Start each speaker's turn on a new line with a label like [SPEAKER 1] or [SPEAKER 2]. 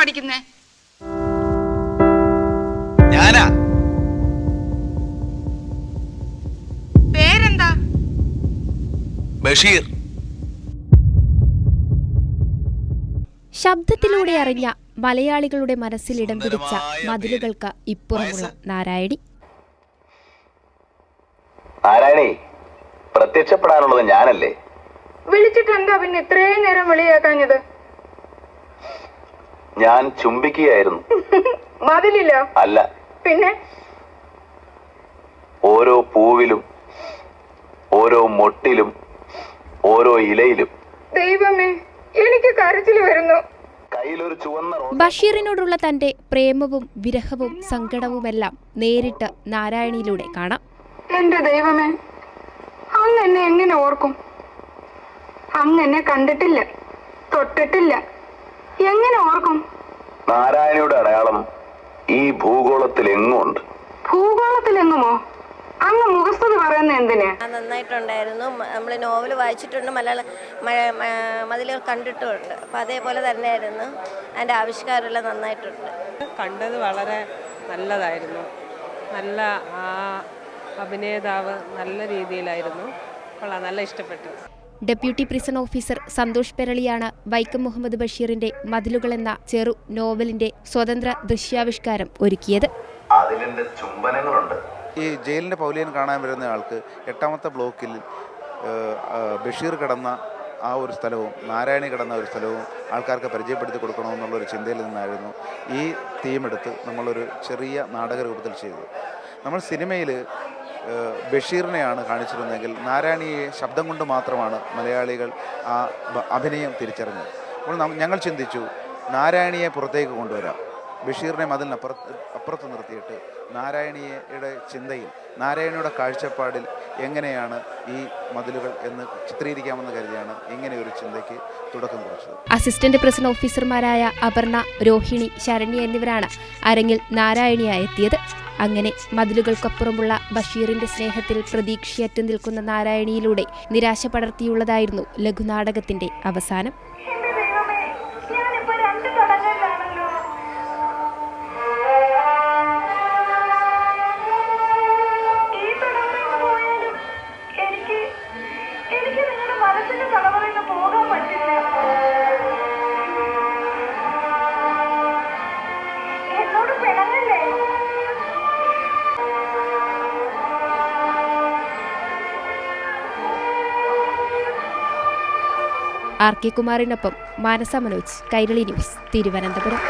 [SPEAKER 1] അടിക്കുന്നേ?
[SPEAKER 2] ഞാനാ.
[SPEAKER 1] പേരെന്താ?
[SPEAKER 2] ബഷീർ.
[SPEAKER 3] ശബ്ദത്തിലൂടെ അറിഞ്ഞ മലയാളികളുടെ മനസ്സിൽ ഇടം പിടിച്ച മതിലുകൾക്ക് ഇപ്പുറമുള്ള നാരായണി.
[SPEAKER 4] നാരായണി, പ്രത്യക്ഷപ്പെടാനുള്ളത് ഞാനല്ലേ?
[SPEAKER 5] വിളിച്ചിട്ട് എന്താ പിന്നെ ഇത്രയും നേരം വിളിയാക്കാഞ്ഞത്?
[SPEAKER 4] ഞാൻ ചുംബിക്കുകയായിരുന്നു.
[SPEAKER 5] മതിലില്ല
[SPEAKER 4] അല്ല,
[SPEAKER 5] പിന്നെ
[SPEAKER 4] ഓരോ പൂവിലും ഓരോ മൊട്ടിലും ഓരോ ഇലയിലും.
[SPEAKER 5] ദൈവമേ, എനിക്ക് കരച്ചിൽ വരുന്നു.
[SPEAKER 4] കയ്യിലൊരു ചുവന്ന
[SPEAKER 3] ബഷീറിനോടുള്ള തന്റെ പ്രേമവും വിരഹവും സങ്കടവുമെല്ലാം നേരിട്ട് നാരായണിയിലൂടെ കാണാം.
[SPEAKER 5] എന്റെ ദൈവമേ, അങ്ങ് എന്നെ എങ്ങനെ ഓർക്കും? അങ്ങ് എന്നെ കണ്ടിട്ടില്ല, തൊട്ടിട്ടില്ല, എങ്ങനെ ഓർക്കും?
[SPEAKER 4] നാരായണിയുടെ അടയാളം ഈ ഭൂഗോളത്തിൽ എങ്ങുണ്ട്.
[SPEAKER 5] ഭൂഗോളത്തിലെങ്ങുമോ? അങ്ങ് മുഖസ്തുതി പറയുന്ന എന്തിനാ?
[SPEAKER 6] നന്നായിട്ടുണ്ടായിരുന്നു. നമ്മൾ നോവൽ വായിച്ചിട്ടുണ്ട്, മതിലുകൾ കണ്ടിട്ടുമുണ്ട്. അപ്പം അതേപോലെ തന്നെയായിരുന്നു. അതിൻ്റെ ആവിഷ്കാരമെല്ലാം നന്നായിട്ടുണ്ട്.
[SPEAKER 7] കണ്ടത് വളരെ നല്ലതായിരുന്നു. നല്ല അഭിനേതാവ് നല്ല രീതിയിലായിരുന്നു. നല്ല ഇഷ്ടപ്പെട്ടു.
[SPEAKER 3] ഡെപ്യൂട്ടി പ്രിസൺ ഓഫീസർ സന്തോഷ് പെരളിയാണ് വൈക്കം മുഹമ്മദ് ബഷീറിന്റെ മതിലുകൾ എന്ന ചെറു നോവലിന്റെ സ്വതന്ത്ര ദൃശ്യാവിഷ്കാരം ഒരുക്കിയത്.
[SPEAKER 4] അതിലെന്റെ ചുംബനങ്ങളുണ്ട്.
[SPEAKER 8] ഈ ജയിലിൻ്റെ പൗലിയൻ കാണാൻ വരുന്ന ആൾക്ക് 8ാമത്തെ ബ്ലോക്കിൽ ബഷീർ കിടന്ന ആ ഒരു സ്ഥലവും നാരായണി കിടന്ന ഒരു സ്ഥലവും ആൾക്കാർക്ക് പരിചയപ്പെടുത്തി കൊടുക്കണമെന്നുള്ളൊരു ചിന്തയിൽ നിന്നായിരുന്നു ഈ തീമെടുത്ത് നമ്മളൊരു ചെറിയ നാടക രൂപത്തിൽ ചെയ്തത്. നമ്മൾ സിനിമയിൽ ബഷീറിനെയാണ് കാണിച്ചിരുന്നതെങ്കിൽ നാരായണിയെ ശബ്ദം കൊണ്ട് മാത്രമാണ് മലയാളികൾ ആ അഭിനയം തിരിച്ചറിഞ്ഞത്. അപ്പോൾ ഞങ്ങൾ ചിന്തിച്ചു, നാരായണിയെ പുറത്തേക്ക് കൊണ്ടുവരാം, ബഷീറിനെ അപ്പുറത്ത് നിർത്തിയിട്ട് നാരായണിയുടെ ചിന്തയിൽ, നാരായണിയുടെ കാഴ്ചപ്പാടിൽ എങ്ങനെയാണ് ഈ മതിലുകൾ എന്ന് ചിത്രീകരിക്കാമെന്ന് കരുതിയാണ് ഇങ്ങനെ ഒരു ചിന്തയ്ക്ക് തുടക്കം കുറിച്ചത്.
[SPEAKER 3] അസിസ്റ്റന്റ് പ്രിസൺ ഓഫീസർമാരായ അപർണ, രോഹിണി, ശരണ്യ എന്നിവരാണ് അരങ്ങിൽ നാരായണിയായി എത്തിയത്. അങ്ങനെ മതിലുകൾക്കപ്പുറമുള്ള ബഷീറിന്റെ സ്നേഹത്തിൽ പ്രതീക്ഷയറ്റ് നിൽക്കുന്ന നാരായണിയിലൂടെ നിരാശ പടർത്തിയുള്ളതായിരുന്നു ലഘുനാടകത്തിന്റെ അവസാനം. ആർ കെ കുമാറിനൊപ്പം മാനസ മനോജ്, കൈരളി ന്യൂസ്, തിരുവനന്തപുരം.